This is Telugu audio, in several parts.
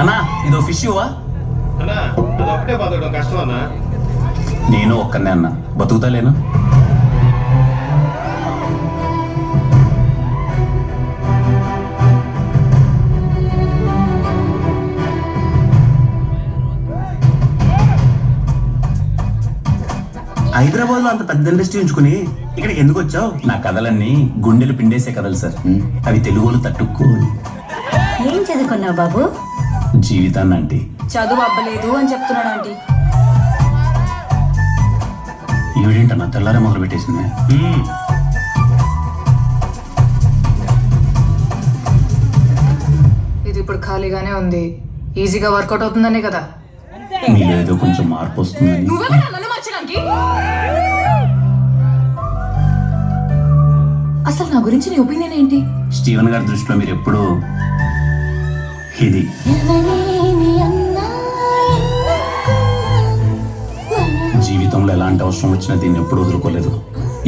అన్నా ఇదో ఫిష్ ఇవ్వా అన్నా అది ఒకటే బతకడం కష్టం అన్నా. నేను ఒక్కనే అన్నా బతుకుతాలేను. హైదరాబాద్ లో అంత పెద్ద ఇండస్ట్రీ ఉంచుకుని ఇక్కడికి ఎందుకు వచ్చావు? నా కథలన్నీ గుండెలు పిండేసే కథలు సార్. అవి తెలుగులో తట్టుకోరు. ఏం చదువుకున్నావు బాబు? జీవితాన్ని అంటే చదువు అవ్వలేదు అని చెప్తున్నాడు ఆంటీ. ఈవిడేంటన్నా తెల్లారే మొదలు పెట్టేసింది. ఇది ఇప్పుడు ఖాళీగానే ఉంది, ఈజీగా వర్కౌట్ అవుతుందనే కదా. మీలో ఏదో కొంచెం మార్పు వస్తుందని. నన్ను మార్చడానికి అసలు నా గురించి నీ ఒపీనియన్ ఏంటి? స్టీవెన్ గారి దృష్టిలో మీరు ఎప్పుడు ఇది జీవితంలో ఎలాంటి అవసరం వచ్చినా దీన్ని ఎప్పుడు వదులుకోలేదు.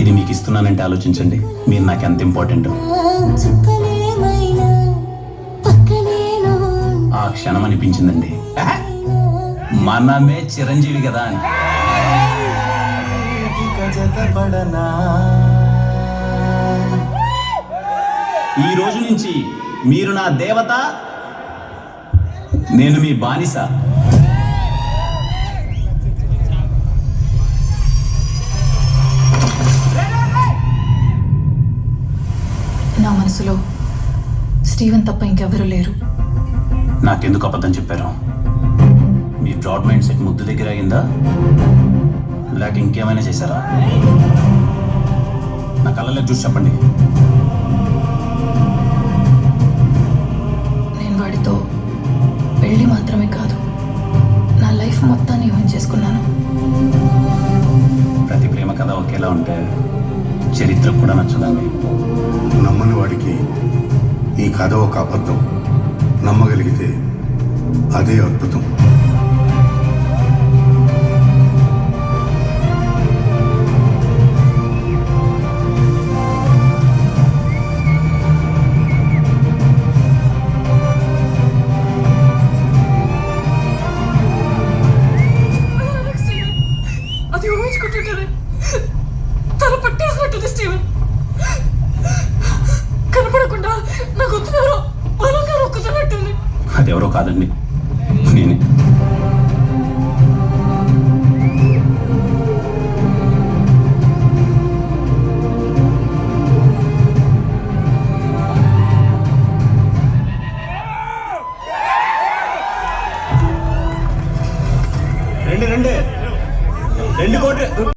ఇది మీకు ఇస్తున్నానంటే ఆలోచించండి, మీరు నాకు ఎంత ఇంపార్టెంట్. ఆ క్షణం అనిపించిందండి మనమే చిరంజీవి కదా అని. ఈ రోజు నుంచి మీరు నా దేవత, నేను మీ బానిస. నా మనసులో స్టీవెన్ తప్ప ఇంకెవరూ లేరు. నాకెందుకు అబద్ధం చెప్పారు? మీ బ్రాడ్ మైండ్ సెట్ ముద్దు దగ్గర అయిందా, లేక ఇంకేమైనా చేశారా? నా కళ్ళలో చూసి చెప్పండి. నేను వాడితో పెళ్లి మాత్రమే కాదు, నా లైఫ్ మొత్తాన్ని ఊహించేసుకున్నాను. ప్రతి ప్రేమ కథ ఒకేలా ఉంటే చరిత్ర కూడా నచ్చదండి. నమ్మని వాడికి ఈ కథ ఒక అబద్ధం, నమ్మగలిగితే అదే అద్భుతం. అది ఊహించుకుంటుంటే తల పట్టేసినట్టుంది స్టీవెన్. కనపడకుండా నా గుర్తునెవరో బలంగా రొక్కుతున్నట్టుంది. అదెవరో కాదండి, నేనే. రెండు 2 కోట్లు